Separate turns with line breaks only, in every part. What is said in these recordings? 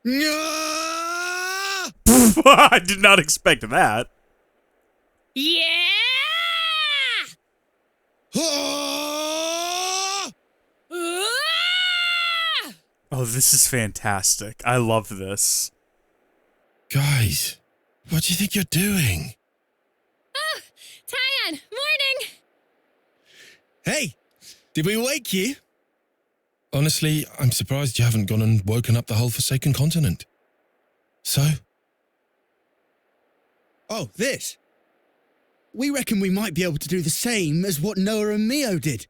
I did not expect that.
Yeah!
Oh, this is fantastic. I love this.
Guys, what do you think you're doing?
Oh, Tyan, morning!
Hey, did we wake you?
Honestly, I'm surprised you haven't gone and woken up the whole Forsaken Continent. So?
Oh, this. We reckon we might be able to do the same as what Noah and Mio did.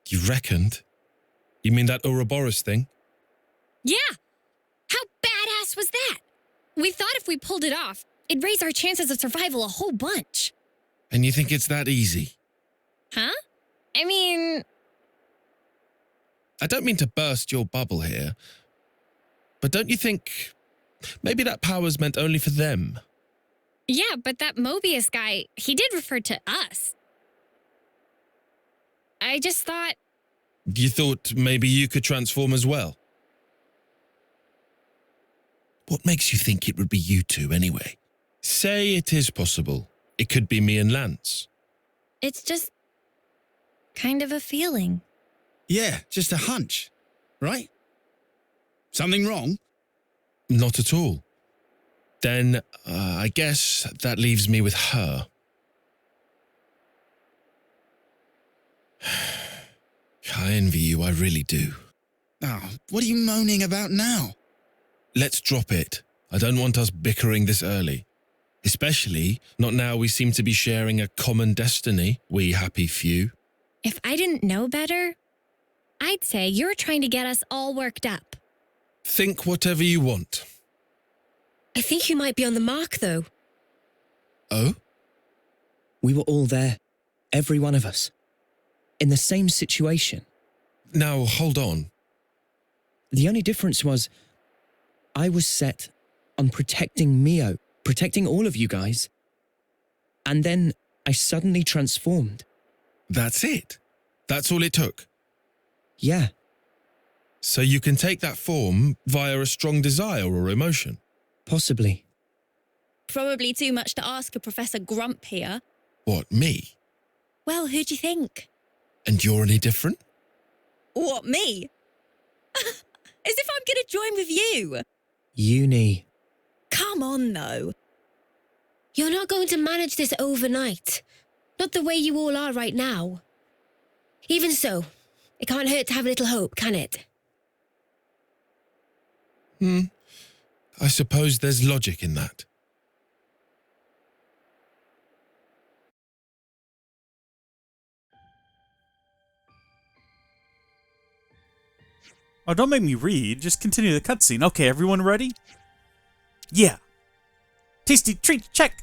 You reckoned? You mean that Oroborus thing?
Yeah! How badass was that? We thought if we pulled it off, it'd raise our chances of survival a whole bunch.
And you think it's that easy?
Huh? I mean...
I don't mean to burst your bubble here, but don't you think maybe that power's meant only for them?
Yeah, but that Mobius guy, he did refer to us. I just thought...
You thought maybe you could transform as well? What makes you think it would be you two anyway? Say it is possible. It could be me and Lance.
It's just... kind of a feeling.
Yeah, just a hunch, right? Something wrong?
Not at all. Then, I guess that leaves me with her. I envy you, I really do.
Oh, what are you moaning about now?
Let's drop it. I don't want us bickering this early. Especially not now we seem to be sharing a common destiny, we happy few.
If I didn't know better, I'd say you're trying to get us all worked up.
Think whatever you want.
I think you might be on the mark, though.
Oh?
We were all there, every one of us, in the same situation.
Now, hold on.
The only difference was I was set on protecting Mio, protecting all of you guys. And then I suddenly transformed.
That's it? That's all it took?
Yeah.
So you can take that form via a strong desire or emotion?
Possibly.
Probably too much to ask a Professor Grump here.
What, me?
Well, who do you think?
And you're any different?
What, me? As if I'm going to join with you.
Uni.
Come on, though.
You're not going to manage this overnight. Not the way you all are right now. Even so, it can't hurt to have a little hope, can it?
I suppose there's logic in that.
Oh, don't make me read. Just continue the cutscene. Okay, everyone ready? Yeah. Tasty treat, check.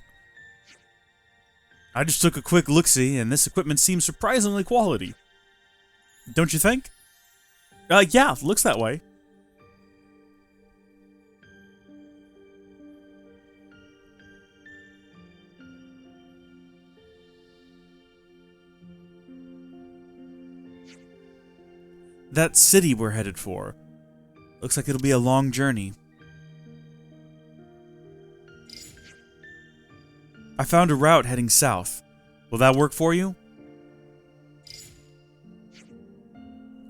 I just took a quick look-see, and this equipment seems surprisingly quality. Don't you think? Yeah, looks that way. That city we're headed for. Looks like it'll be a long journey. I found a route heading south. Will that work for you?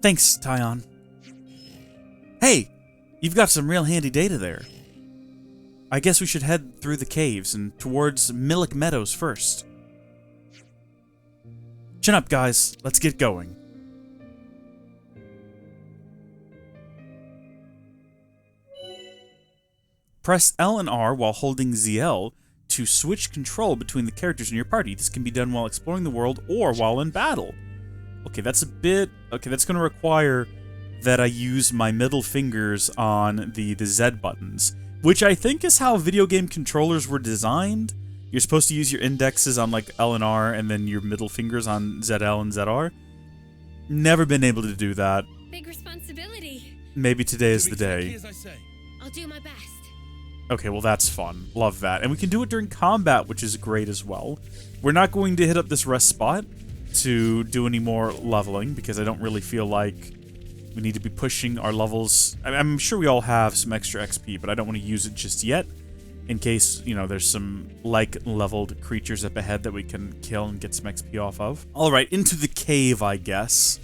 Thanks, Tyan. Hey, you've got some real handy data there. I guess we should head through the caves and towards Millick Meadows first. Chin up, guys. Let's get going. Press L and R while holding ZL to switch control between the characters in your party. This can be done while exploring the world or while in battle. Okay, that's a bit... Okay, that's going to require that I use my middle fingers on the Z buttons, which I think is how video game controllers were designed. You're supposed to use your indexes on, like, L and R and then your middle fingers on ZL and ZR. Never been able to do that.
Big responsibility.
Maybe today is the day.
I'll do my best.
Okay, well that's fun. Love that. And we can do it during combat, which is great as well. We're not going to hit up this rest spot to do any more leveling, because I don't really feel like We need to be pushing our levels. I'm sure we all have some extra XP, but I don't want to use it just yet. In case, you know, there's some like-leveled creatures up ahead that we can kill and get some XP off of. Alright, into the cave, I guess.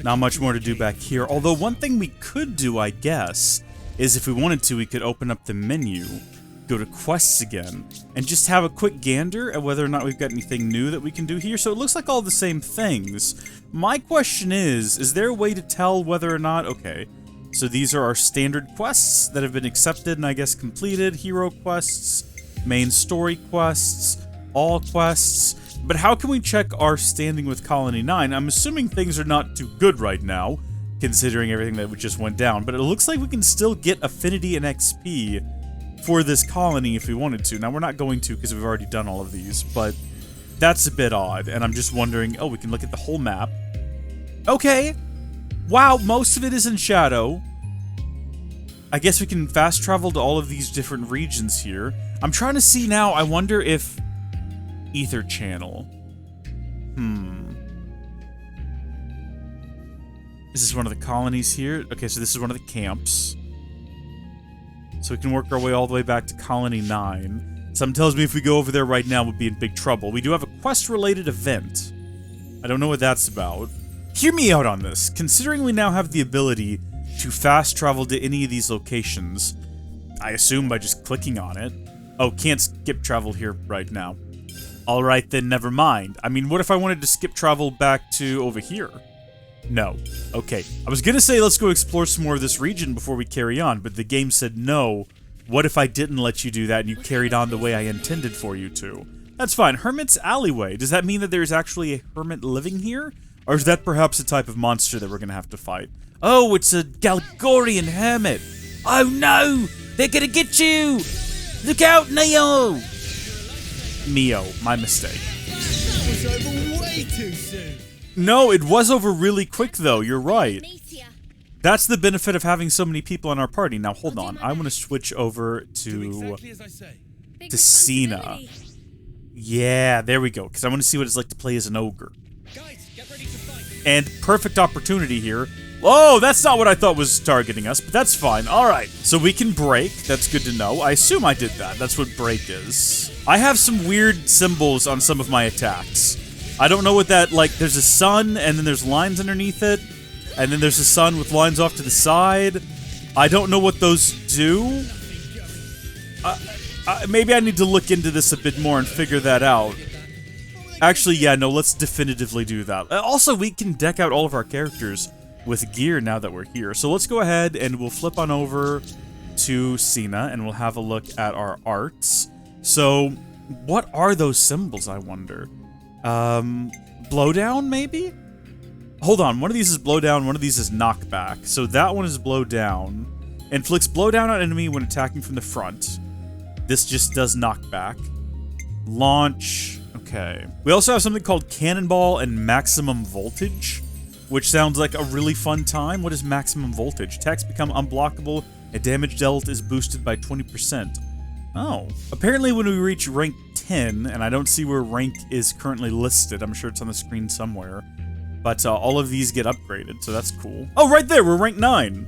Not much more to do back here. Although one thing we could do, I guess, is if we wanted to, we could open up the menu, go to quests again, and just have a quick gander at whether or not we've got anything new that we can do here. So it looks like all the same things. My question is there a way to tell whether or not... Okay, so these are our standard quests that have been accepted and I guess completed. Hero quests, main story quests, all quests. But how can we check our standing with Colony 9? I'm assuming things are not too good right now, considering everything that just went down. But it looks like we can still get affinity and XP for this colony if we wanted to. Now, we're not going to because we've already done all of these, but that's a bit odd. And I'm just wondering, oh, we can look at the whole map. Okay. Wow, most of it is in shadow. I guess we can fast travel to all of these different regions here. I'm trying to see now, I wonder if... Ether channel. This is one of the colonies here. Okay, so this is one of the camps. So we can work our way all the way back to Colony 9. Something tells me if we go over there right now, we'll be in big trouble. We do have a quest-related event. I don't know what that's about. Hear me out on this. Considering we now have the ability to fast travel to any of these locations, I assume by just clicking on it. Oh, can't skip travel here right now. Alright then, never mind. I mean, what if I wanted to skip travel back to over here? No. Okay. I was gonna say let's go explore some more of this region before we carry on, but the game said no. What if I didn't let you do that and you carried on the way I intended for you to? That's fine. Hermit's Alleyway. Does that mean that there's actually a hermit living here? Or is that perhaps a type of monster that we're gonna have to fight? Oh, it's a Galgorian hermit. Oh no! They're gonna get you! Look out, Neo! Mio, my mistake.
That was over way too soon.
No, it was over really quick though, you're right. That's the benefit of having so many people in our party. Now hold on, I want to switch over to Cena. Yeah, there we go, because I want to see what it's like to play as an ogre. And perfect opportunity here. Oh, that's not what I thought was targeting us, but that's fine. Alright, so we can break. That's good to know. I assume I did that. That's what break is. I have some weird symbols on some of my attacks. I don't know what that, like, there's a sun, and then there's lines underneath it, and then there's a sun with lines off to the side. I don't know what those do. Maybe I need to look into this a bit more and figure that out. Actually, yeah, no, let's definitively do that. Also, we can deck out all of our characters with gear now that we're here. So let's go ahead and we'll flip on over to Cena and we'll have a look at our arts. So, what are those symbols, I wonder? Blowdown, maybe? Hold on, one of these is blowdown, one of these is knockback. So that one is blowdown. Inflicts blowdown on enemy when attacking from the front. This just does knockback. Launch, okay. We also have something called Cannonball and Maximum Voltage, which sounds like a really fun time. What is maximum voltage? Attacks become unblockable, and damage dealt is boosted by 20%. Oh. Apparently when we reach rank 10, and I don't see where rank is currently listed, I'm sure it's on the screen somewhere, but all of these get upgraded, so that's cool. Oh, right there, we're rank 9!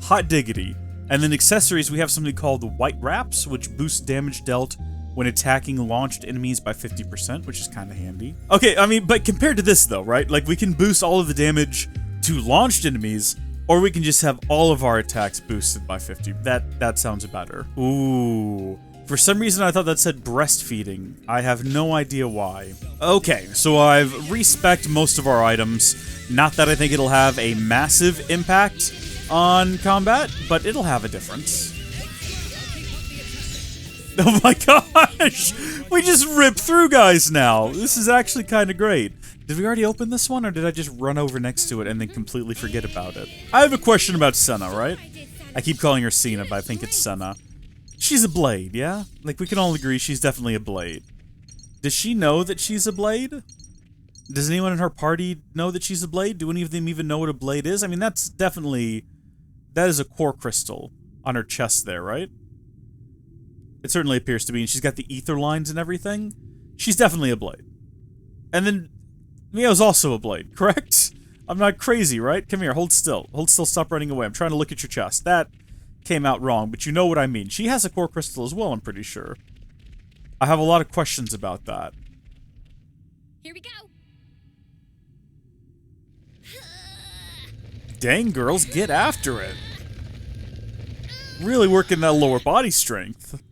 Hot diggity. And then accessories, we have something called the White Wraps, which boosts damage dealt when attacking launched enemies by 50%, which is kind of handy. Okay, I mean, but compared to this though, right? Like, we can boost all of the damage to launched enemies, or we can just have all of our attacks boosted by 50. That sounds better. Ooh. For some reason, I thought that said breastfeeding. I have no idea why. Okay, so I've respec'd most of our items. Not that I think it'll have a massive impact on combat, but it'll have a difference. Oh my gosh! We just ripped through guys now! This is actually kind of great. Did we already open this one, or did I just run over next to it and then completely forget about it? I have a question about Senna, right? I keep calling her Cena, but I think it's Senna. She's a blade, yeah? Like, we can all agree she's definitely a blade. Does she know that she's a blade? Does anyone in her party know that she's a blade? Do any of them even know what a blade is? I mean, that's definitely... That is a core crystal on her chest there, right? It certainly appears to be, and she's got the ether lines and everything. She's definitely a blade. And then Mio's also a blade, correct? I'm not crazy, right? Come here, hold still. Hold still, stop running away. I'm trying to look at your chest. That came out wrong, but you know what I mean. She has a core crystal as well, I'm pretty sure. I have a lot of questions about that.
Here we go.
Dang, girls, get after it. Really working that lower body strength.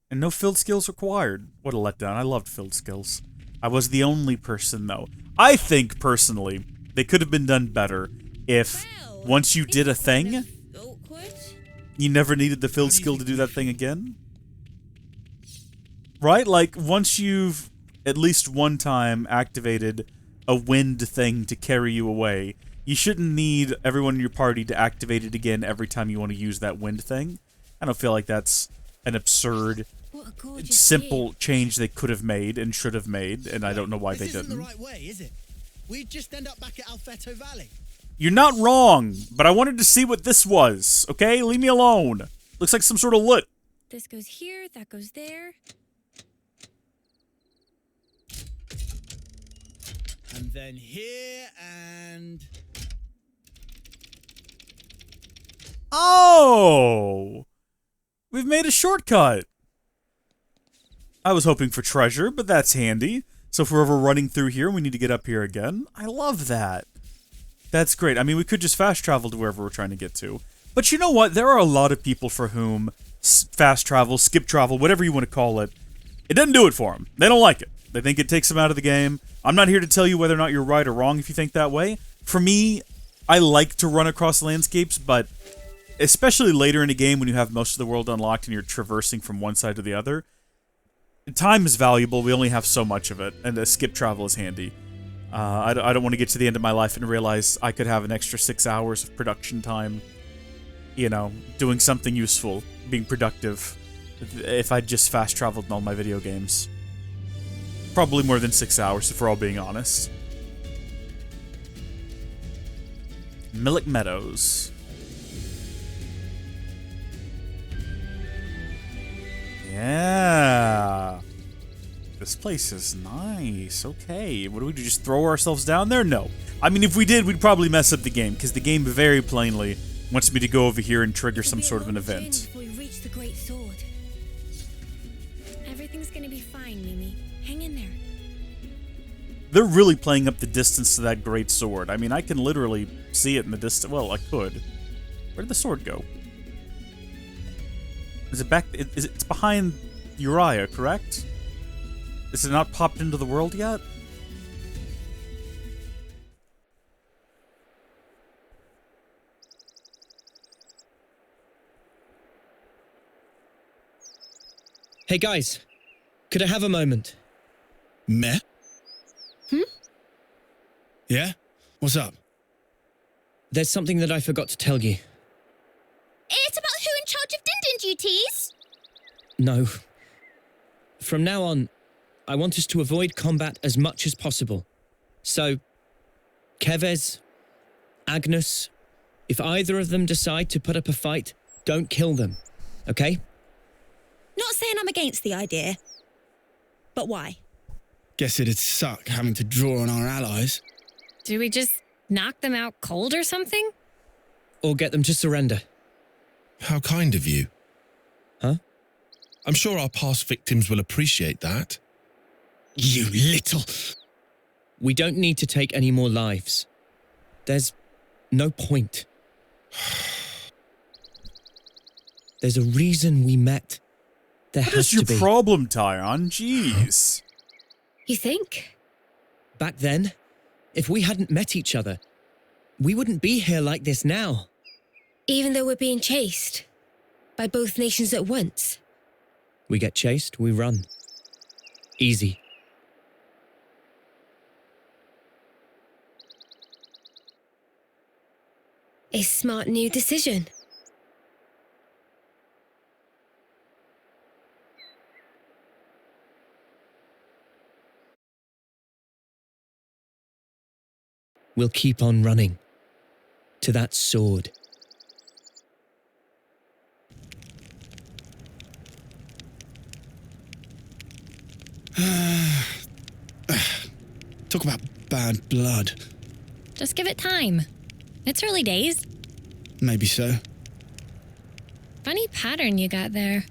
And no field skills required. What a letdown. I loved field skills. I was the only person, though. I think, personally, they could have been done better if, once you did a thing, you never needed the field skill to do that thing again. Right? Like, once you've at least one time activated a wind thing to carry you away, you shouldn't need everyone in your party to activate it again every time you want to use that wind thing. I don't feel like that's an absurd, simple change they could have made and should have made, and I don't know why they didn't.
This isn't the right way, is it? We'd just end up back at Alfeto Valley.
You're not wrong, but I wanted to see what this was, okay? Leave me alone. Looks like some sort of loot.
This goes here, that goes there.
And then here and...
Oh! We've made a shortcut. I was hoping for treasure, but that's handy. So if we're ever running through here and we need to get up here again, I love that. That's great. I mean, we could just fast travel to wherever we're trying to get to. But you know what? There are a lot of people for whom fast travel, skip travel, whatever you want to call it, it doesn't do it for them. They don't like it. They think it takes them out of the game. I'm not here to tell you whether or not you're right or wrong if you think that way. For me, I like to run across landscapes, but especially later in a game when you have most of the world unlocked and you're traversing from one side to the other, time is valuable. We only have so much of it, and a skip travel is handy. I don't want to get to the end of my life and realize I could have an extra 6 hours of production time, you know, doing something useful, being productive, if I just fast traveled in all my video games. Probably more than 6 hours, if we're all being honest. Millick Meadows. Yeah. This place is nice. Okay. What do we do? Just throw ourselves down there? No. I mean, if we did, we'd probably mess up the game, because the game very plainly wants me to go over here and trigger some sort of an event.
Before we reach the great sword. Everything's gonna be fine, Mimi. Hang in there.
They're really playing up the distance to that great sword. I mean, I can literally see it in the distance. Well, I could. Where did the sword go? Is it back? It's behind Uriah, correct? Is it not popped into the world yet?
Hey guys, could I have a moment?
Meh? Yeah? What's up?
There's something that I forgot to tell you.
It's about who in charge of Din duties?
No. From now on, I want us to avoid combat as much as possible. So, Kevez, Agnes, if either of them decide to put up a fight, don't kill them, okay?
Not saying I'm against the idea. But why?
Guess it'd suck having to draw on our allies.
Do we just knock them out cold or something?
Or get them to surrender.
How kind of you.
Huh?
I'm sure our past victims will appreciate that.
You little...
We don't need to take any more lives. There's no point. There's a reason we met. There
What
has
is your
to be.
problem, Tyon? Jeez.
You think?
Back then, if we hadn't met each other, we wouldn't be here like this now.
Even though we're being chased by both nations at once.
We get chased, we run. Easy.
A smart new decision.
We'll keep on running. To that sword.
Talk about bad blood.
Just give it time. It's early days.
Maybe so.
Funny pattern you got there.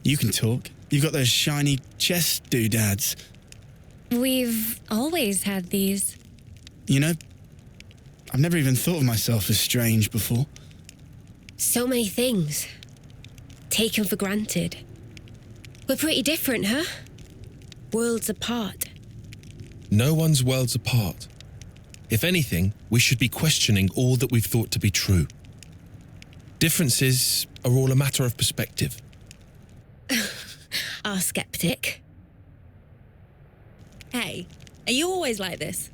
You can talk. You've got those shiny chest doodads.
We've always had these.
You know, I've never even thought of myself as strange before.
So many things. Taken for granted. We're pretty different, huh? Worlds apart.
No one's worlds apart. If anything, we should be questioning all that we've thought to be true. Differences are all a matter of perspective.
Our skeptic.
Hey, are you always like this?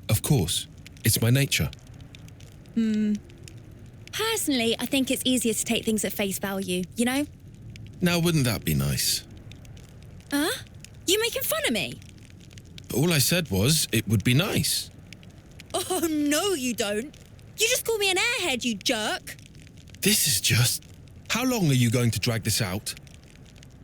Of course, it's my nature.
Personally, I think it's easier to take things at face value, you know?
Now, wouldn't that be nice?
Huh? You making fun of me?
All I said was it would be nice.
Oh, no, you don't. You just call me an airhead, you jerk.
This is just... How long are you going to drag this out?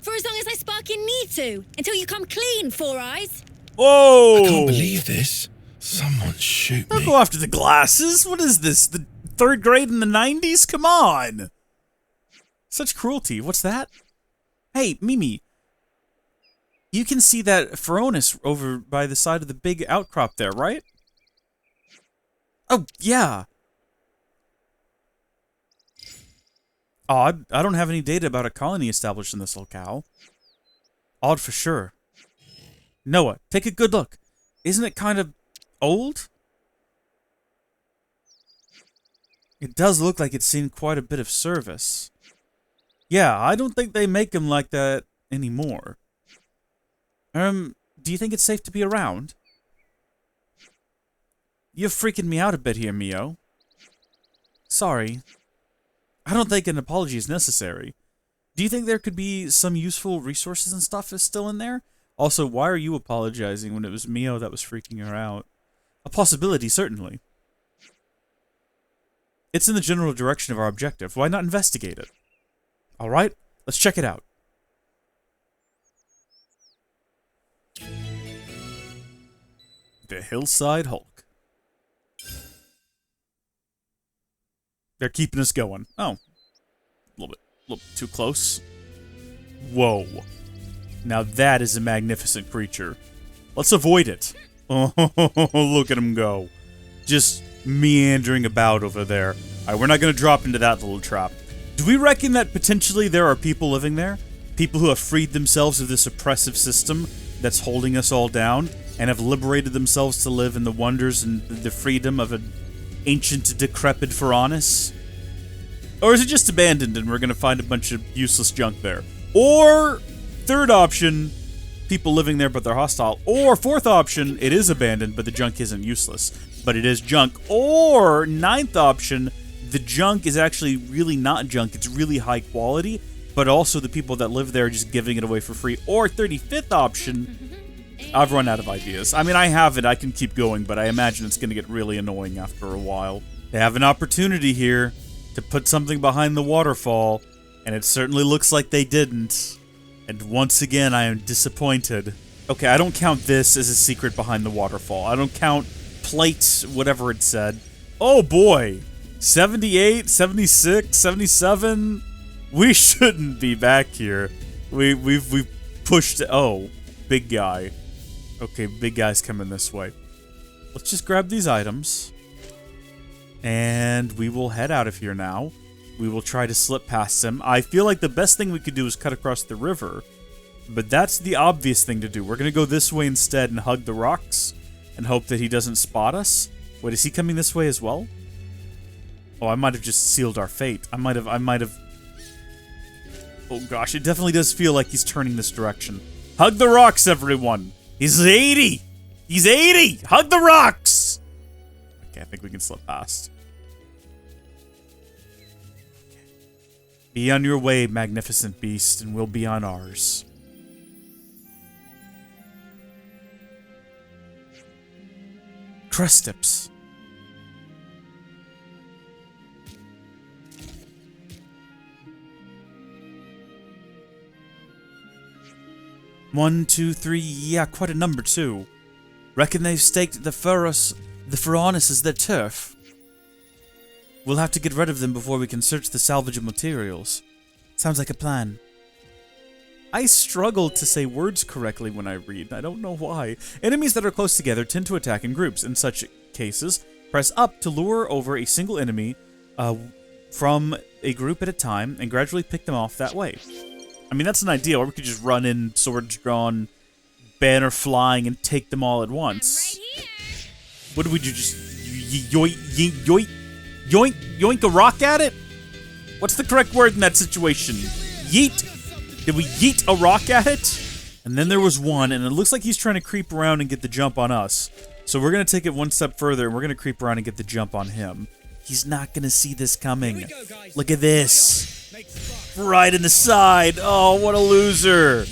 For as long as I sparking need to, until you come clean, Four Eyes.
Whoa!
I can't believe this. Someone shoot
Don't
me.
go after the glasses. What is this? The 3rd grade in the 90s? Come on. Such cruelty. What's that? Hey, Mimi. You can see that Ferronis over by the side of the big outcrop there, right? Oh, yeah. Odd. I don't have any data about a colony established in this locale. Odd for sure. Noah, take a good look. Isn't it kind of old? It does look like it's seen quite a bit of service. Yeah, I don't think they make them like that anymore. Do you think it's safe to be around? You're freaking me out a bit here, Mio. Sorry. I don't think an apology is necessary. Do you think there could be some useful resources and stuff is still in there? Also, why are you apologizing when it was Mio that was freaking her out? A possibility, certainly. It's in the general direction of our objective. Why not investigate it? Alright, let's check it out. The Hillside Hulk. They're keeping us going. Oh. A little bit too close. Whoa. Now that is a magnificent creature. Let's avoid it. Oh, look at him go. Just meandering about over there. Alright, we're not going to drop into that little trap. Do we reckon that potentially there are people living there? People who have freed themselves of this oppressive system that's holding us all down and have liberated themselves to live in the wonders and the freedom of an ancient, decrepit Ferronis? Or is it just abandoned and we're going to find a bunch of useless junk there? Or, third option, people living there but they're hostile. Or, fourth option, it is abandoned but the junk isn't useless, but it is junk. Or, ninth option, the junk is actually really not junk, it's really high quality, but also the people that live there are just giving it away for free. Or, 35th option, I've run out of ideas. I mean, I have it, I can keep going, but I imagine it's going to get really annoying after a while. They have an opportunity here to put something behind the waterfall, and it certainly looks like they didn't. And once again, I am disappointed. Okay, I don't count this as a secret behind the waterfall. I don't count plates, whatever it said. Oh boy! 78, 76, 77? We shouldn't be back here. We've pushed... Oh, big guy. Okay, big guy's coming this way. Let's just grab these items. And we will head out of here now. We will try to slip past him. I feel like the best thing we could do is cut across the river. But that's the obvious thing to do. We're going to go this way instead and hug the rocks. And hope that he doesn't spot us. Wait, is he coming this way as well? Oh, I might have just sealed our fate. I might have... Oh gosh, it definitely does feel like he's turning this direction. Hug the rocks, everyone! He's 80! He's 80! Hug the rocks! Okay, I think we can slip past. Be on your way, magnificent beast, and we'll be on ours. Crest tips. One, two, three. Yeah, quite a number, too. Reckon they've staked the Ferronis as their turf. We'll have to get rid of them before we can search the salvageable materials. Sounds like a plan. I struggle to say words correctly when I read. I don't know why. Enemies that are close together tend to attack in groups. In such cases, press up to lure over a single enemy from a group at a time and gradually pick them off that way. I mean, that's an idea. Or we could just run in, swords drawn, banner flying, and take them all at once. What do we do? Just yoink, yoink, yoink, yoink a rock at it? What's the correct word in that situation? Yeet? Did we yeet a rock at it? And then there was one, and it looks like he's trying to creep around and get the jump on us. So we're going to take it one step further, and we're going to creep around and get the jump on him. He's not going to see this coming. Look at this. Right in the side. Oh, what a loser.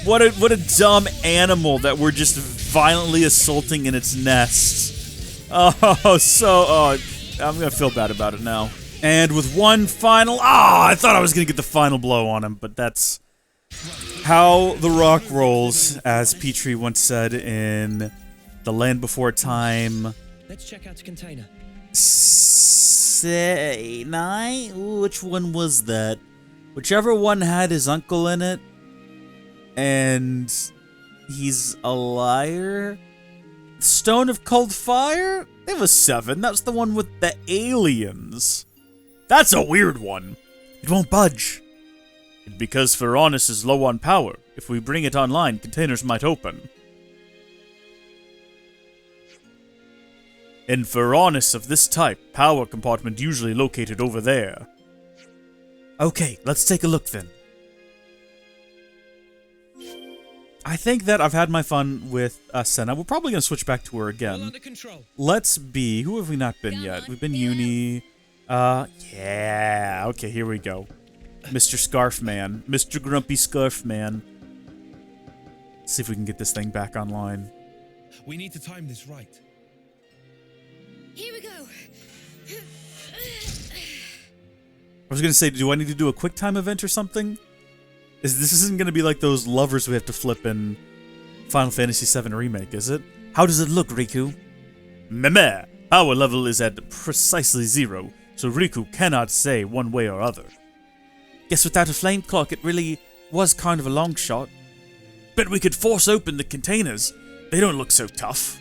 What a dumb animal that we're just violently assaulting in its nest. I'm going to feel bad about it now. And with one final... I thought I was going to get the final blow on him, but that's how the rock rolls, as Petrie once said in The Land Before Time.
Let's check out the container.
Say, which one was that? Whichever one had his uncle in it, and he's a liar. Stone of Cold Fire? It was 7. That's the one with the aliens. That's a weird one. It won't budge. Because Ferronis is low on power. If we bring it online, containers might open. In Ferronis of this type, power compartment usually located over there. Okay, let's take a look then. I think that I've had my fun with Senna. We're probably going to switch back to her again. Let's be... Who have we not been yet? We've been Uni. Yeah. Okay, here we go. Mr. Scarf Man. Mr. Grumpy Scarf Man. Let's see if we can get this thing back online.
We need to time this right.
Here we go.
I was going to say, do I need to do a quick time event or something? This isn't going to be like those lovers we have to flip in Final Fantasy VII Remake, is it? How does it look, Riku? Meh. Power level is at precisely 0, so Riku cannot say one way or other. Guess without a flame clock, it really was kind of a long shot. Bet we could force open the containers. They don't look so tough.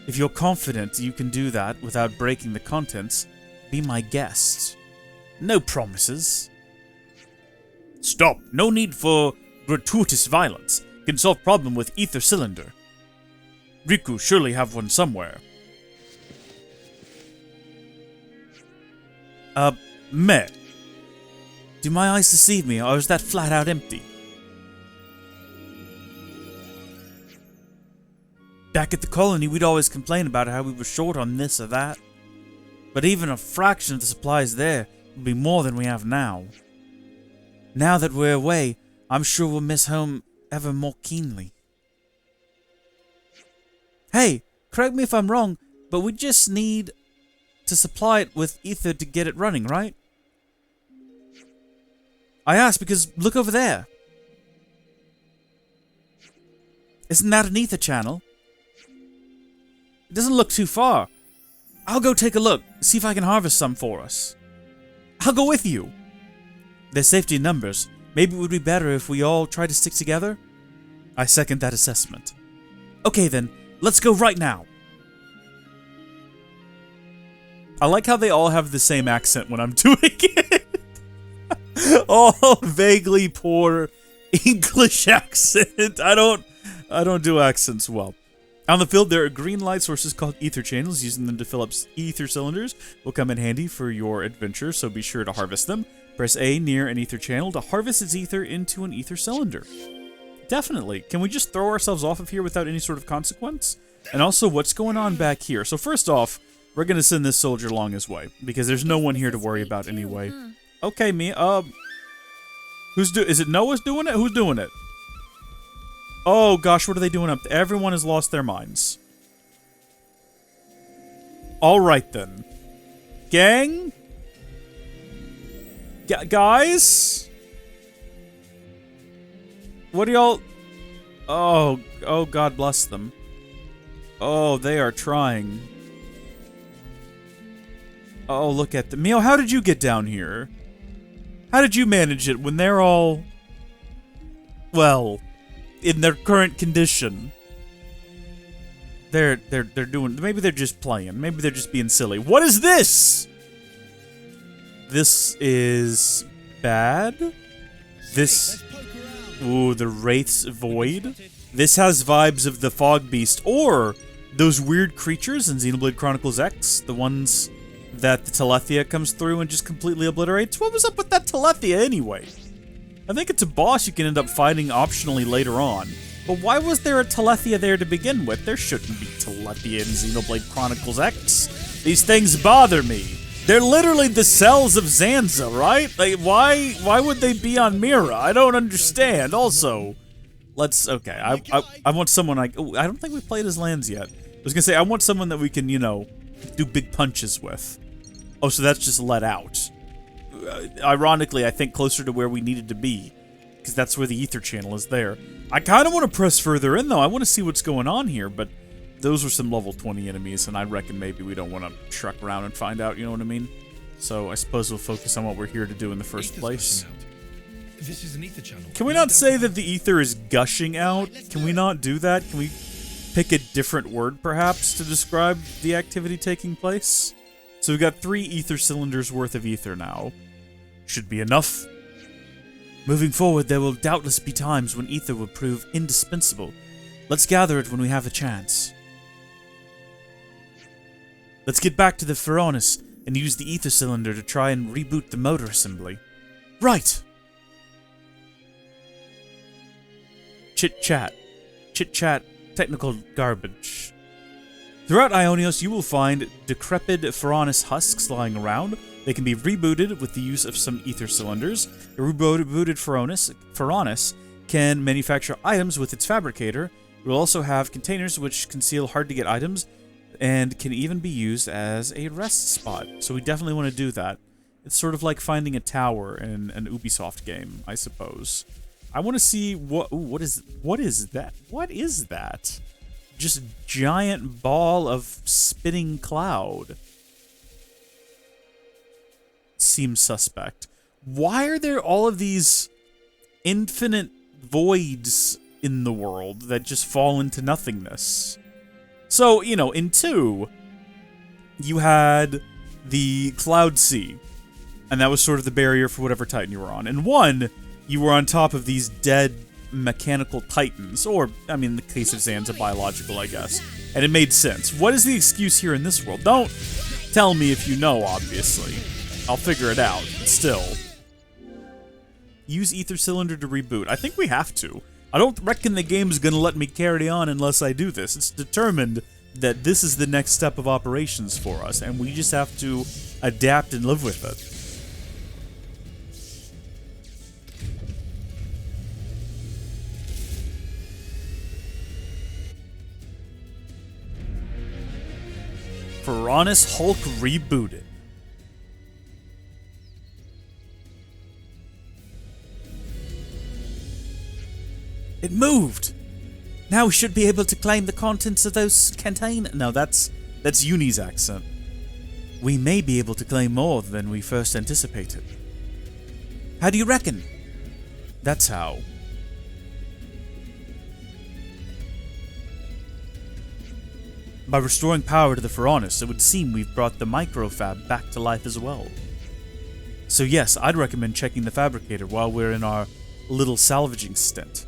If you're confident you can do that without breaking the contents, be my guest. No promises. Stop. No need for gratuitous violence. Can solve problem with ether cylinder. Riku surely have one somewhere. Meh. Do my eyes deceive me, or is that flat out empty? Back at the colony, we'd always complain about how we were short on this or that. But even a fraction of the supplies there would be more than we have now. Now that we're away, I'm sure we'll miss home ever more keenly. Hey, correct me if I'm wrong, but we just need to supply it with ether to get it running, right? I ask because look over there. Isn't that an ether channel? It doesn't look too far. I'll go take a look, see if I can harvest some for us. I'll go with you. There's safety in numbers. Maybe it would be better if we all try to stick together? I second that assessment. Okay then, let's go right now. I like how they all have the same accent when I'm doing it. All vaguely poor English accent. I don't do accents well. On the field, there are green light sources called ether channels. Using them to fill up ether cylinders will come in handy for your adventure, so be sure to harvest them. Press A near an ether channel to harvest its ether into an ether cylinder. Definitely. Can we just throw ourselves off of here without any sort of consequence? And also, what's going on back here? So first off, we're going to send this soldier along his way, because there's no one here to worry about anyway. Okay, me, is it Noah's doing it? Who's doing it? Oh gosh, what are they doing up there? Everyone has lost their minds. Alright then. Gang? Guys? What are y'all... Oh, God bless them. Oh, they are trying. Oh, look at them. Mio, how did you get down here? How did you manage it when they're all, well, in their current condition? They're doing, maybe they're just playing. Maybe they're just being silly. What is this? This is bad. This, ooh, the Wraith's Void. This has vibes of the Fog Beast or those weird creatures in Xenoblade Chronicles X, the ones that the Telethia comes through and just completely obliterates. What was up with that Telethia anyway? I think it's a boss you can end up fighting optionally later on. But why was there a Telethia there to begin with? There shouldn't be Telethia in Xenoblade Chronicles X. These things bother me. They're literally the cells of Zanza, right? Like, why would they be on Mira? I don't understand. Also, okay, I want someone I don't think we played as Lands yet. I was gonna say, I want someone that we can, you know, do big punches with. Oh, so that's just let out. Ironically, I think closer to where we needed to be, because that's where the ether channel is there. I kind of want to press further in, though. I want to see what's going on here, but those were some level 20 enemies, and I reckon maybe we don't want to truck around and find out, you know what I mean? So I suppose we'll focus on what we're here to do in the first place.
This is an ether channel.
Can we not say that the ether is gushing out? Can we not do that? Can we pick a different word, perhaps, to describe the activity taking place? So we've got 3 ether cylinders worth of ether now. Should be enough. Moving forward, there will doubtless be times when ether will prove indispensable. Let's gather it when we have a chance. Let's get back to the Ferronis and use the ether cylinder to try and reboot the motor assembly. Right! Chit-chat. Chit-chat, technical garbage. Throughout Ionios, you will find decrepit Ferronis husks lying around. They can be rebooted with the use of some ether cylinders. The rebooted Ferronis can manufacture items with its fabricator. It will also have containers which conceal hard-to-get items and can even be used as a rest spot. So we definitely want to do that. It's sort of like finding a tower in an Ubisoft game, I suppose. I want to see what is that? What is that? Just a giant ball of spitting cloud. Seems suspect. Why are there all of these infinite voids in the world that just fall into nothingness? So, you know, in 2, you had the Cloud Sea, and that was sort of the barrier for whatever Titan you were on. In 1, you were on top of these dead mechanical titans, or, I mean, in the case of Zanza, biological, I guess. And it made sense. What is the excuse here in this world? Don't tell me if you know, obviously. I'll figure it out. Still. Use ether cylinder to reboot. I think we have to. I don't reckon the game's gonna let me carry on unless I do this. It's determined that this is the next step of operations for us, and we just have to adapt and live with it. Ferronis Hulk rebooted. It moved! Now we should be able to claim the contents of those containers. No, that's Uni's accent. We may be able to claim more than we first anticipated. How do you reckon? That's how. By restoring power to the Ferronis, it would seem we've brought the Microfab back to life as well. So yes, I'd recommend checking the fabricator while we're in our little salvaging stint.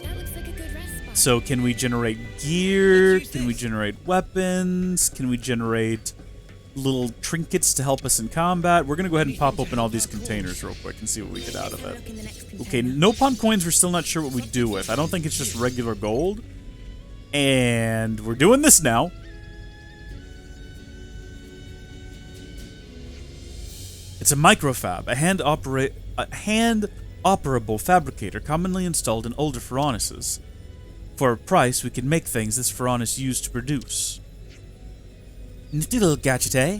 That looks like a good rest spot.
So can we generate gear? Can we generate weapons? Can we generate little trinkets to help us in combat? We're going to go ahead and pop open all these containers real quick and see what we get out of it. Okay, Nopon coins we're still not sure what we do with. I don't think it's just regular gold. And we're doing this now. It's a microfab, a hand-operable fabricator commonly installed in older Ferronises. For a price, we can make things this Ferronis used to produce. Nifty little gadget, eh?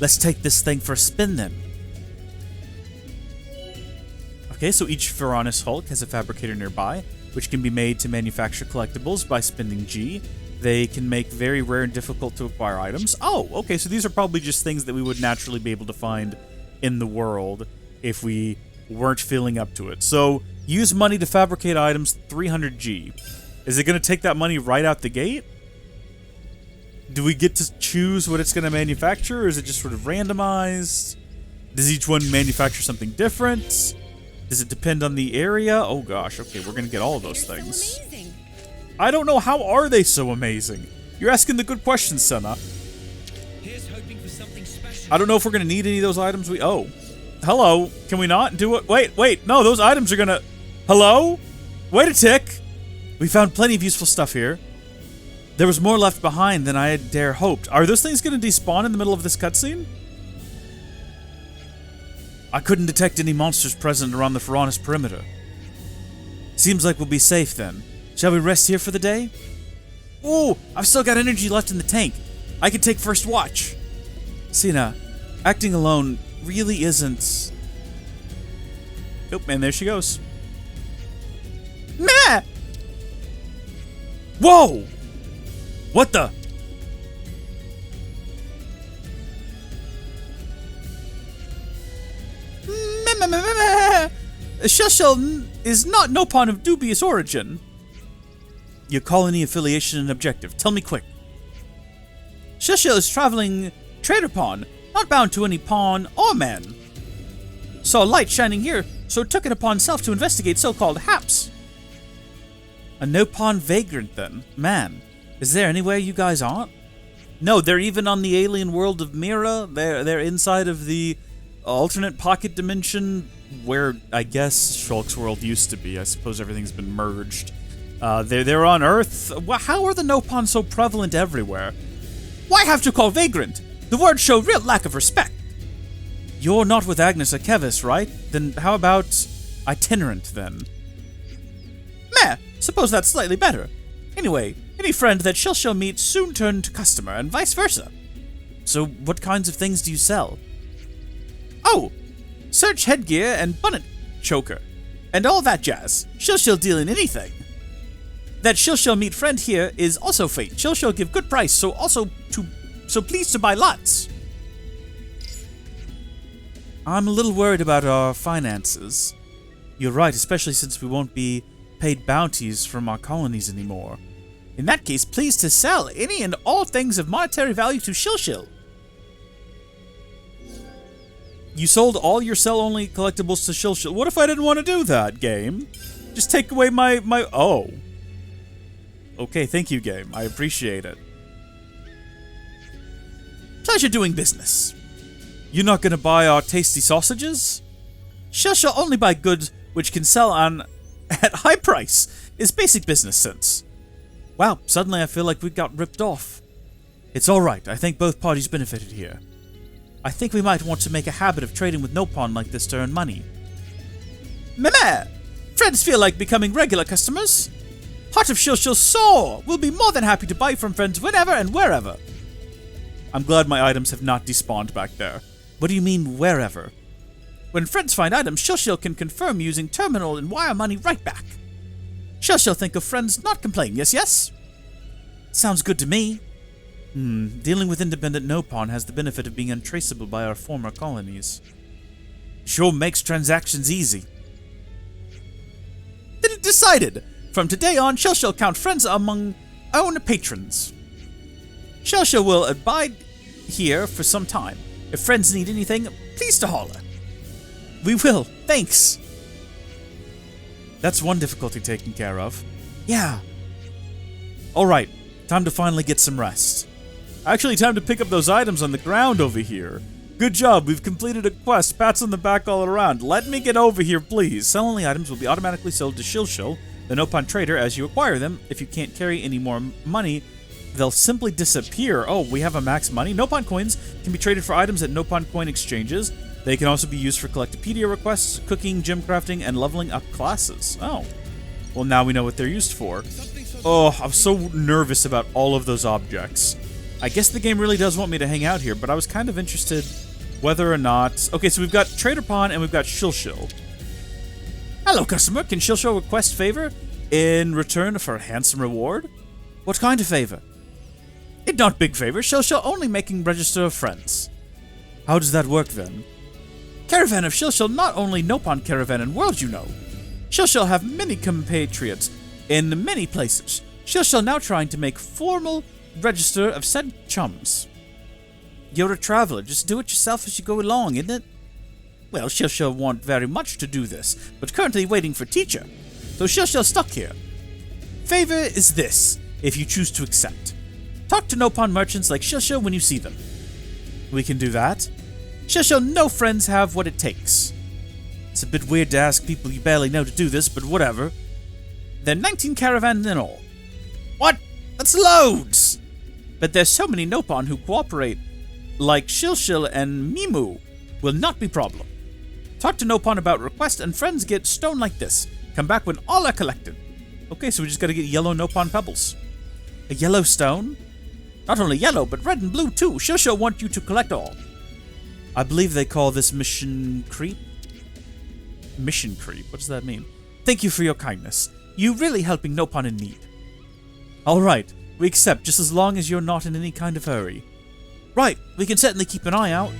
Let's take this thing for a spin, then. A Okay, so each Ferronis Hulk has a fabricator nearby, which can be made to manufacture collectibles by spending G. They can make very rare and difficult to acquire items. Oh, okay, so these are probably just things that we would naturally be able to find in the world if we weren't feeling up to it. So, use money to fabricate items, 300 G. Is it going to take that money right out the gate? Do we get to choose what it's going to manufacture, or is it just sort of randomized? Does each one manufacture something different? Does it depend on the area? Oh gosh, okay, we're going to get all of those things. I don't know, how are they so amazing? You're asking the good questions, Senna.
Here's hoping for something special.
I don't know if we're going to need any of those items oh. Hello, can we not do it? Wait, no, those items are going to... Hello? Wait a tick. We found plenty of useful stuff here. There was more left behind than I had dare hoped. Are those things going to despawn in the middle of this cutscene? I couldn't detect any monsters present around the Ferronis perimeter. Seems like we'll be safe then. Shall we rest here for the day? Ooh, I've still got energy left in the tank. I can take first watch. Sina, acting alone really isn't... Nope, and there she goes. Meh! Whoa! What the? Shillshill is not Nopon of dubious origin. Your colony affiliation and objective. Tell me quick. Shillshill is traveling trader pawn, not bound to any pawn or man. Saw a light shining here, so took it upon self to investigate so-called haps. A Nopon vagrant then. Man, is there anywhere you guys aren't? No, they're even on the alien world of Mira. They're inside of the alternate pocket dimension where I guess Shulk's world used to be. I suppose everything's been merged. They're on Earth. How are the Nopon so prevalent everywhere? Why have to call vagrant? The words show real lack of respect. You're not with Agnes or Kevis, right? Then how about itinerant then? Meh, suppose that's slightly better. Anyway, any friend that Shillshill meets soon turn to customer, and vice versa. So what kinds of things do you sell? Oh, search headgear and bonnet choker, and all that jazz. Shillshill deal in anything. That Shillshill meet friend here is also fate. Shillshill give good price, so pleased to buy lots. I'm a little worried about our finances. You're right, especially since we won't be paid bounties from our colonies anymore. In that case, pleased to sell any and all things of monetary value to Shillshill. You sold all your sell-only collectibles to Shillshill. What if I didn't want to do that, game? Just take away my... Oh. Okay, thank you, game. I appreciate it. Pleasure doing business. You're not gonna buy our tasty sausages? Shillshill only buy goods which can sell on at high price. Is basic business sense. Wow, suddenly I feel like we got ripped off. It's alright, I think both parties benefited here. I think we might want to make a habit of trading with Nopon like this to earn money. Meh! Friends feel like becoming regular customers. Heart of Shillshill soar! We'll be more than happy to buy from friends whenever and wherever. I'm glad my items have not despawned back there. What do you mean, wherever? When friends find items, Shillshill can confirm using terminal and wire money right back. Shillshill think of friends, not complain, yes? Sounds good to me. Dealing with independent Nopon has the benefit of being untraceable by our former colonies. Sure makes transactions easy. Decided! From today on, Shillshill count friends among own patrons. Shillshill will abide here for some time. If friends need anything, please to holler. We will, thanks. That's one difficulty taken care of. Yeah. Alright, time to finally get some rest. Actually, time to pick up those items on the ground over here. Good job, we've completed a quest. Pats on the back all around. Let me get over here, please. Sell-only items will be automatically sold to Shillshill, the Nopon trader, as you acquire them. If you can't carry any more money, they'll simply disappear. Oh, we have a max money. Nopon coins can be traded for items at Nopon coin exchanges. They can also be used for Collectopedia requests, cooking, gem crafting, and leveling up classes. Oh. Well, now we know what they're used for. Oh, I'm so nervous about all of those objects. I guess the game really does want me to hang out here, but I was kind of interested whether or not... Okay, so we've got Trader Pawn and we've got Shillshill. Hello, customer. Can Shillshill request favor in return for a handsome reward? What kind of favor? It not big favor. Shillshill only making register of friends. How does that work then? Caravan of Shillshill not only Nopon caravan in world you know. Shillshill have many compatriots in many places. Shillshill now trying to make formal register of said chums. You're a traveler. Just do it yourself as you go along, isn't it? Well, Shillshill want very much to do this, but currently waiting for teacher. So Shillshill stuck here. Favor is this, if you choose to accept. Talk to Nopon merchants like Shillshill when you see them. We can do that. Shillshill no friends have what it takes. It's a bit weird to ask people you barely know to do this, but whatever. There are 19 caravans in all. What? That's loads! But there's so many Nopon who cooperate, like Shillshill and Mimu, will not be problem. Talk to Nopon about request and friends get stone like this. Come back when all are collected. Okay, so we just gotta get yellow Nopon pebbles. A yellow stone? Not only yellow, but red and blue too. Shillshill want you to collect all. I believe they call this mission creep. Mission creep, what does that mean? Thank you for your kindness. You really helping Nopon in need. Alright, we accept just as long as you're not in any kind of hurry. Right, we can certainly keep an eye out.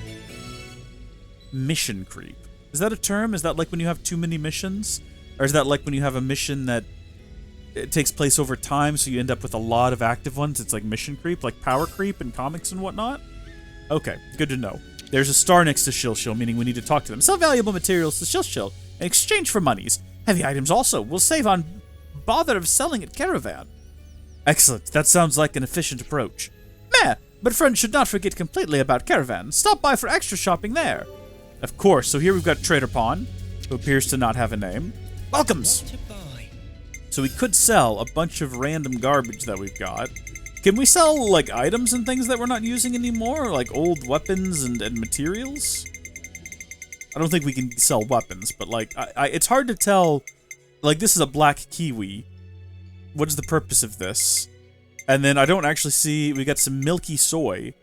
Mission creep. Is that a term? Is that like when you have too many missions? Or is that like when you have a mission that it takes place over time, so you end up with a lot of active ones? It's like mission creep, like power creep in comics and whatnot? Okay, good to know. There's a star next to Shillshill, meaning we need to talk to them. Sell valuable materials to Shillshill in exchange for monies. Heavy items also. We'll save on bother of selling at Caravan. Excellent. That sounds like an efficient approach. Meh, but friends should not forget completely about Caravan. Stop by for extra shopping there. Of course. So here we've got Trader Pawn, who appears to not have a name. Welcomes. So we could sell a bunch of random garbage that we've got. Can we sell, like, items and things that we're not using anymore? Like old weapons and materials? I don't think we can sell weapons, but, like, it's hard to tell. Like, this is a black kiwi. What is the purpose of this? And then I don't actually see. We got some milky soy.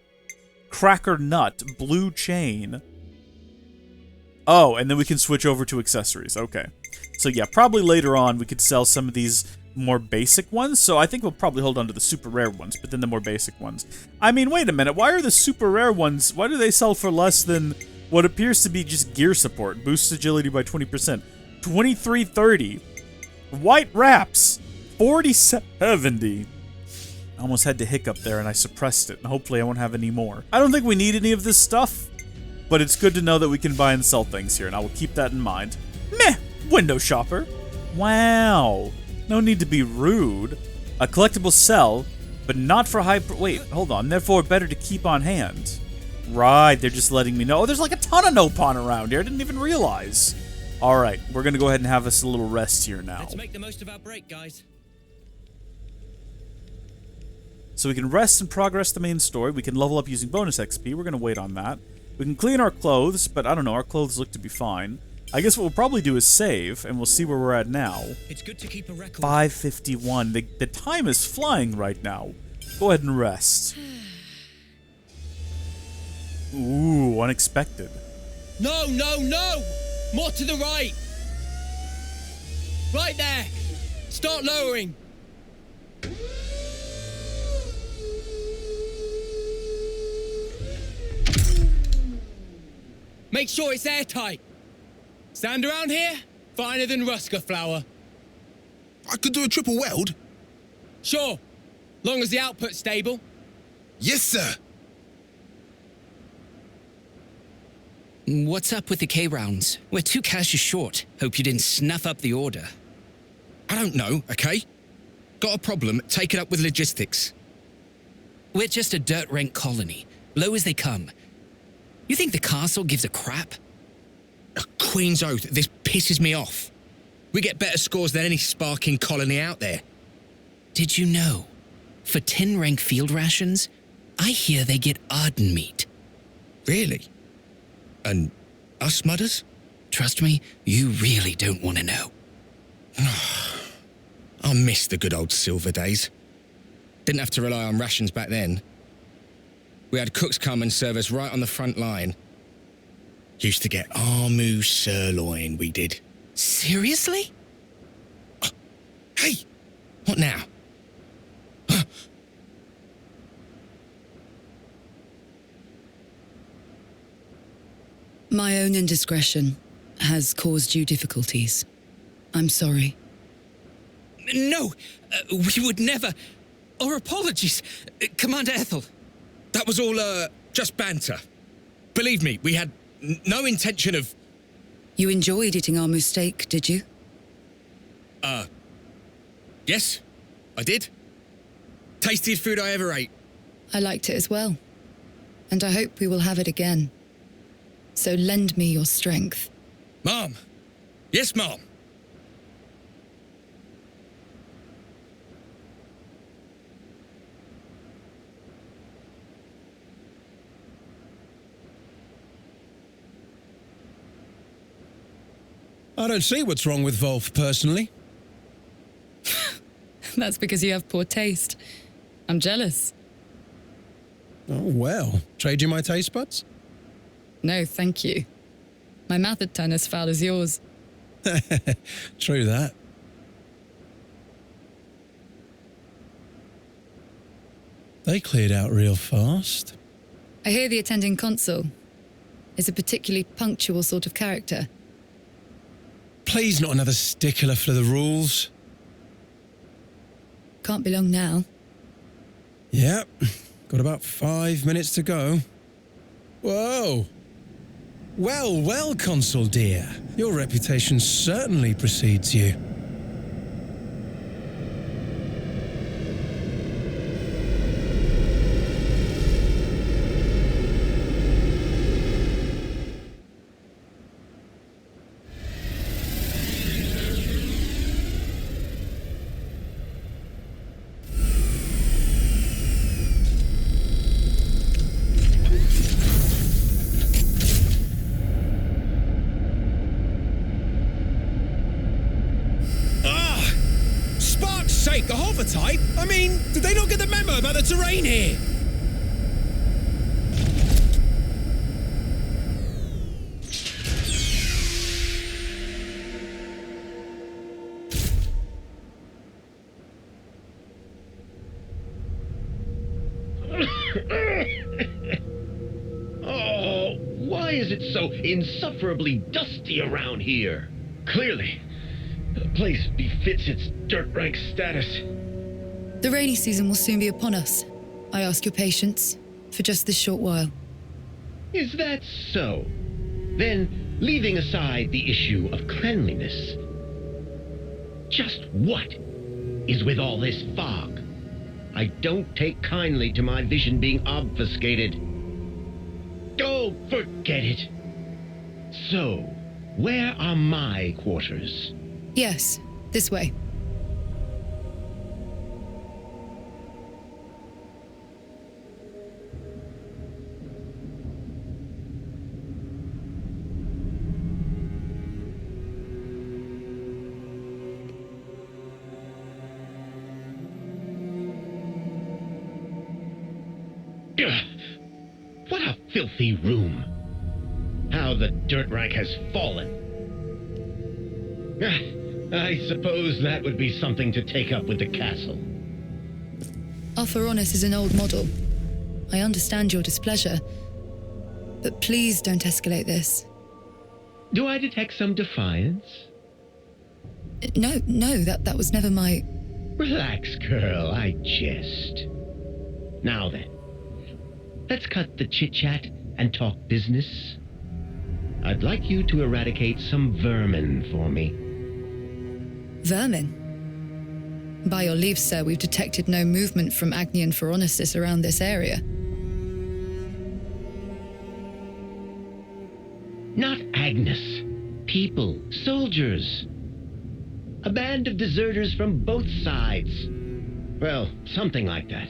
Cracker nut. Blue chain. Oh, and then we can switch over to accessories. Okay. So, yeah, probably later on we could sell some of these more basic ones. So I think we'll probably hold on to the super rare ones, but then the more basic ones. I mean, wait a minute. Why are the super rare ones, why do they sell for less than what appears to be just gear support? Boosts agility by 20%. 2330. White wraps. 4070. I almost had to hiccup there and I suppressed it, and hopefully I won't have any more. I don't think we need any of this stuff, but it's good to know that we can buy and sell things here, and I will keep that in mind. Meh, window shopper. Wow. No need to be rude. A collectible sell, but not for high... Wait, hold on. Therefore, better to keep on hand. Right, they're just letting me know. Oh, there's like a ton of Nopon around here. I didn't even realize. All right, we're going to go ahead and have us a little rest here now.
Let's make the most of our break, guys.
So we can rest and progress the main story. We can level up using bonus XP. We're going to wait on that. We can clean our clothes, but I don't know. Our clothes look to be fine. I guess what we'll probably do is save, and we'll see where we're at now.
It's good to keep a record.
5:51. The time is flying right now. Go ahead and rest. Ooh, unexpected.
No, no, no! More to the right! Right there! Start lowering! Make sure it's airtight. Sand around here? Finer than Rusker flour.
I could do a triple weld.
Sure, long as the output's stable.
Yes, sir.
What's up with the K-rounds? We're 2 caches short. Hope you didn't snuff up the order.
I don't know, okay? Got a problem, take it up with logistics.
We're just a dirt rank colony. Low as they come. You think the castle gives a crap?
A Queen's oath, this pisses me off. We get better scores than any sparking colony out there.
Did you know? For 10 rank field rations, I hear they get Arden meat.
Really? And us mudders?
Trust me, you really don't want to know.
I miss the good old silver days. Didn't have to rely on rations back then. We had cooks come and serve us right on the front line. Used to get Armu sirloin, we did.
Seriously?
Hey, what now?
My own indiscretion has caused you difficulties. I'm sorry.
No, we would never. Our apologies, Commander Ethel.
That was all, just banter. Believe me, we had no intention of...
You enjoyed eating our steak, did you?
Yes, I did. Tastiest food I ever ate.
I liked it as well. And I hope we will have it again. So lend me your strength.
Mom. Yes, Mom.
I don't see what's wrong with Wolf, personally.
That's because you have poor taste. I'm jealous.
Oh, well. Trade you my taste buds?
No, thank you. My mouth would turn as foul as yours.
True that. They cleared out real fast.
I hear the attending consul is a particularly punctual sort of character.
Please, not another stickler for the rules.
Can't be long now.
Yep. Got about 5 minutes to go. Whoa. Well, Consul dear. Your reputation certainly precedes you.
The hover type? I mean, did they not get the memo about the terrain here?
Oh, why is it so insufferably dusty around here? Clearly, the place befits its dirt rank status.
The rainy season will soon be upon us. I ask your patience for just this short while.
Is that so? Then, leaving aside the issue of cleanliness, just what is with all this fog? I don't take kindly to my vision being obfuscated. Oh, forget it. So, where are my quarters?
Yes, this way.
What a filthy room. How the dirt rank has fallen. I suppose that would be something to take up with the castle.
Our Ferronis is an old model. I understand your displeasure, but please don't escalate this.
Do I detect some defiance?
No, that was never my...
Relax, girl, I jest. Now then, let's cut the chit-chat and talk business. I'd like you to eradicate some vermin for me.
Vermin? By your leave, sir, we've detected no movement from Agni and Ferronis around this area.
Not Agnes. People, soldiers. A band of deserters from both sides. Well, something like that.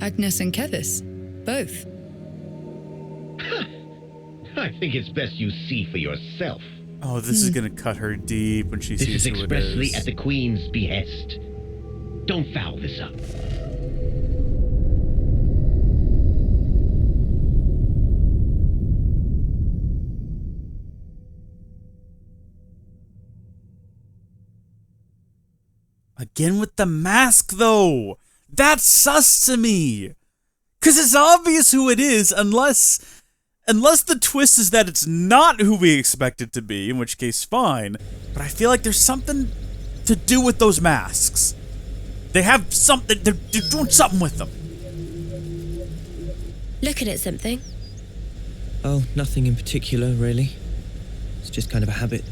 Agnes and Kevis? Both?
I think it's best you see for yourself.
Oh, this is going to cut her deep when she
This
sees
is
who it
expressly
is.
at the Queen's behest. Don't foul this up.
Again with the mask, though. That's sus to me. Because it's obvious who it is, unless the twist is that it's not who we expect it to be, in which case, fine. But I feel like there's something to do with those masks. They have something, they're doing something with them.
Looking at something?
Oh, nothing in particular, really. It's just kind of a habit.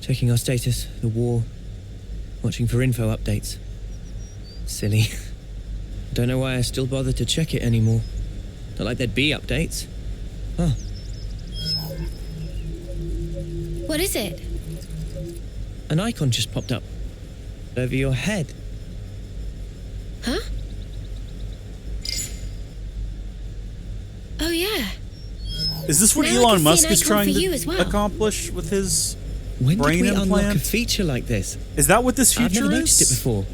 Checking our status, the war, watching for info updates. Silly. I don't know why I still bother to check it anymore. Not like there'd be updates. Huh.
What is it?
An icon just popped up. Over your head.
Huh? Oh, yeah.
Is this what
Now I
Elon
can see
Musk
an
is
icon
trying
for you
to
as well.
accomplish with his
When
brain
did we unlock a
implant?
feature like this?
Is that what this
I've
feature
never
is?
noticed it before.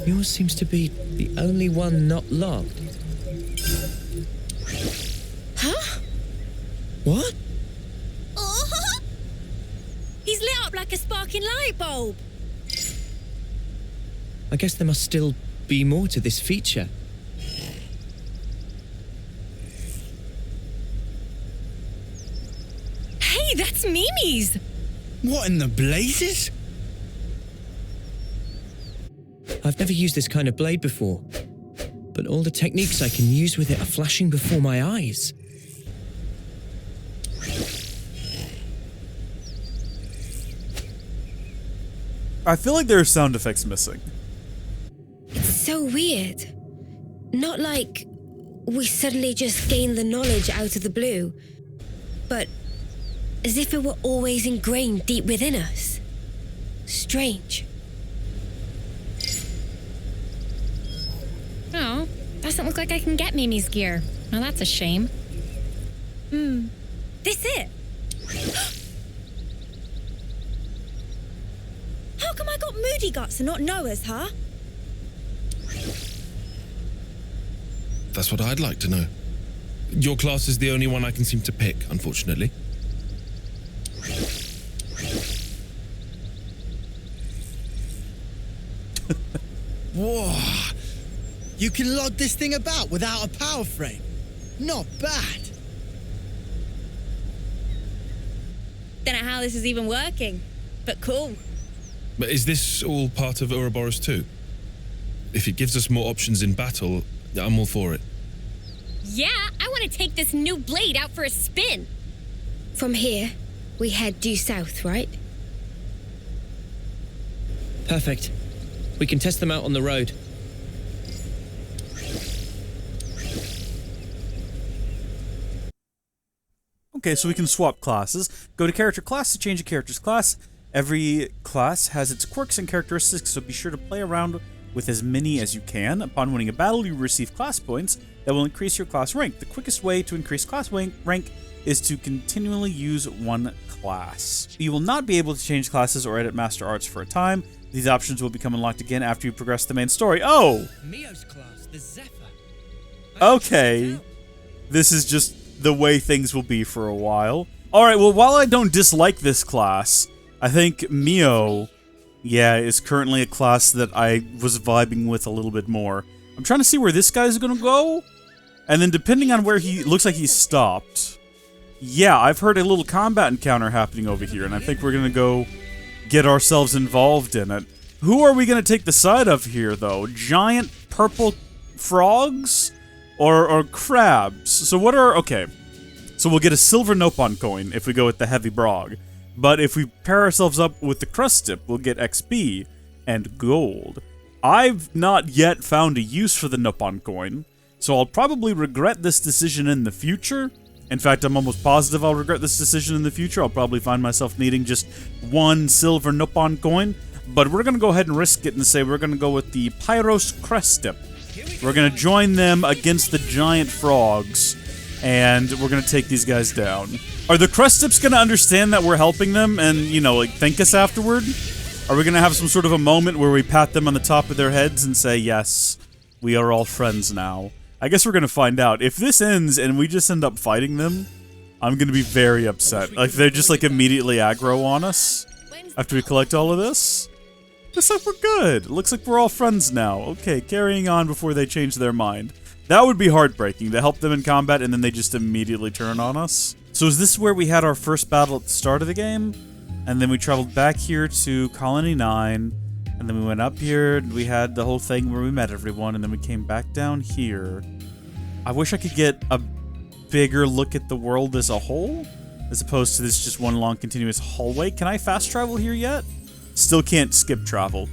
Yours seems to be the only one not locked.
Huh?
What?
Oh, he's lit up like a sparking light bulb.
I guess there must still be more to this feature.
Hey, that's Mimi's.
What in the blazes?
I've never used this kind of blade before, but all the techniques I can use with it are flashing before my eyes.
I feel like there are sound effects missing.
It's so weird. Not like we suddenly just gained the knowledge out of the blue, but as if it were always ingrained deep within us. Strange.
Oh, doesn't look like I can get Mimi's gear. Now that's a shame.
This it. How come I got Moody Guts and not Noah's, huh?
That's what I'd like to know. Your class is the only one I can seem to pick, unfortunately.
Whoa! You can lug this thing about without a power frame. Not bad.
Don't know how this is even working, but cool.
But is this all part of Oroborus too? If it gives us more options in battle, I'm all for it.
Yeah, I want to take this new blade out for a spin.
From here, we head due south, right?
Perfect. We can test them out on the road.
Okay, so we can swap classes. Go to character class to change a character's class. Every class has its quirks and characteristics, so be sure to play around with as many as you can. Upon winning a battle, you receive class points that will increase your class rank. The quickest way to increase class rank is to continually use one class. You will not be able to change classes or edit master arts for a time. These options will become unlocked again after you progress the main story. Oh!
Mio's class, the Zephyr.
Okay. This is just the way things will be for a while. Alright, well, while I don't dislike this class, I think Mio, is currently a class that I was vibing with a little bit more. I'm trying to see where this guy's gonna go, and then depending on where he looks like he's stopped. Yeah, I've heard a little combat encounter happening over here, and I think we're gonna go get ourselves involved in it. Who are we gonna take the side of here, though? Giant purple frogs? Or crabs? So what are... Okay. So we'll get a silver Nopon coin if we go with the heavy brog. But if we pair ourselves up with the crust dip, we'll get XP and gold. I've not yet found a use for the Nopon coin, so I'll probably regret this decision in the future. In fact, I'm almost positive I'll regret this decision in the future. I'll probably find myself needing just one silver Nopon coin. But we're going to go ahead and risk it and say we're going to go with the Pyros crust dip. We're going to join them against the giant frogs, and we're going to take these guys down. Are the crust dips going to understand that we're helping them and, you know, like, thank us afterward? Are we going to have some sort of a moment where we pat them on the top of their heads and say, yes, we are all friends now? I guess we're gonna find out. If this ends and we just end up fighting them, I'm gonna be very upset. Like, they're just, like, immediately aggro on us after we collect all of this. Looks like we're good. Looks like we're all friends now. Okay, carrying on before they change their mind. That would be heartbreaking, to help them in combat and then they just immediately turn on us. So is this where we had our first battle at the start of the game? And then we traveled back here to Colony 9, and then we went up here, and we had the whole thing where we met everyone, and then we came back down here. I wish I could get a bigger look at the world as a whole, as opposed to this just one long continuous hallway. Can I fast travel here yet? Still can't skip travel.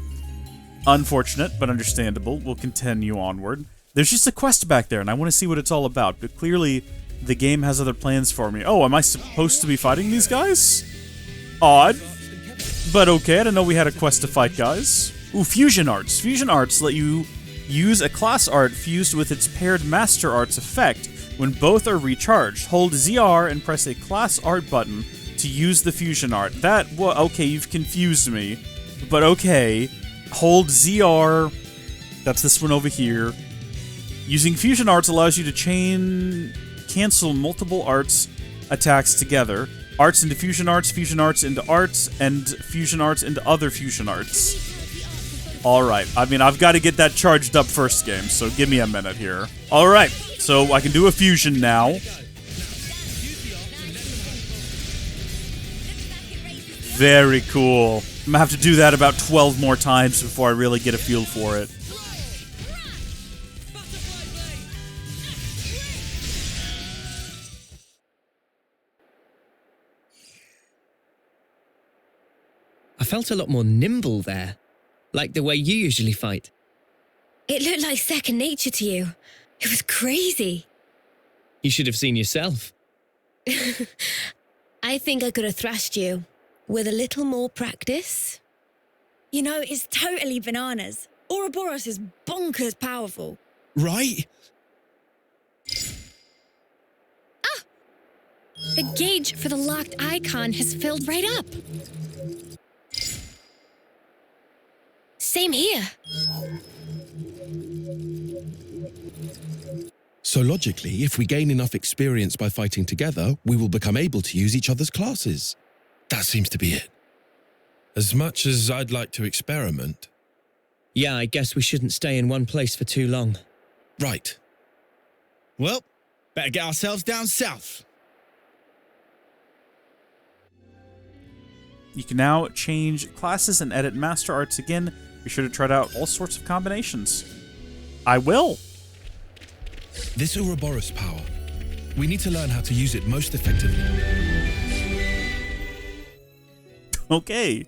Unfortunate, but understandable. We'll continue onward. There's just a quest back there, and I want to see what it's all about, but clearly the game has other plans for me. Oh, am I supposed to be fighting these guys? Odd. But okay, I didn't know we had a quest to fight guys. Ooh, fusion arts. Fusion arts let you use a class art fused with its paired master arts effect when both are recharged. Hold ZR and press a class art button to use the fusion art. Okay, you've confused me. But okay. Hold ZR. That's this one over here. Using fusion arts allows you to cancel multiple arts attacks together. Arts into fusion arts into arts, and fusion arts into other fusion arts. Alright, I mean, I've got to get that charged up first game, so give me a minute here. Alright, so I can do a fusion now. Very cool. I'm gonna have to do that about 12 more times before I really get a feel for it.
I felt a lot more nimble there, like the way you usually fight.
It looked like second nature to you. It was crazy.
You should have seen yourself.
I think I could have thrashed you with a little more practice.
You know, it's totally bananas. Oroborus is bonkers powerful.
Right?
The gauge for the locked icon has filled right up. Same here.
So logically, if we gain enough experience by fighting together, we will become able to use each other's classes. That seems to be it. As much as I'd like to experiment.
Yeah, I guess we shouldn't stay in one place for too long.
Right.
Well, better get ourselves down south.
You can now change classes and edit master arts again. Be sure to try out all sorts of combinations. I will.
This Oroborus power, we need to learn how to use it most effectively.
Okay.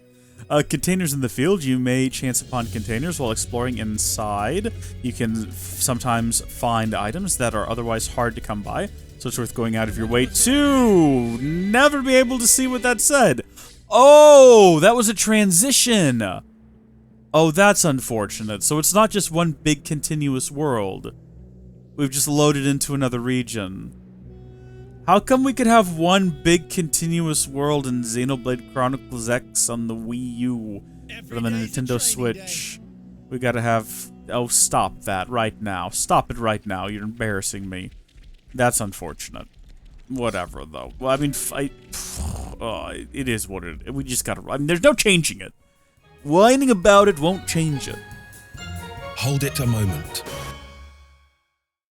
Containers in the field. You may chance upon containers while exploring inside. You can sometimes find items that are otherwise hard to come by, so it's worth going out of your way to never be able to see what that said. Oh, that was a transition. Oh, that's unfortunate. So it's not just one big continuous world. We've just loaded into another region. How come we could have one big continuous world in Xenoblade Chronicles X on the Wii U for the Nintendo Switch? We gotta have... Oh, stop that right now. Stop it right now. You're embarrassing me. That's unfortunate. Whatever, though. Well, I mean, it is what it is. We just gotta... I mean, there's no changing it. Whining about it won't change it.
Hold it a moment.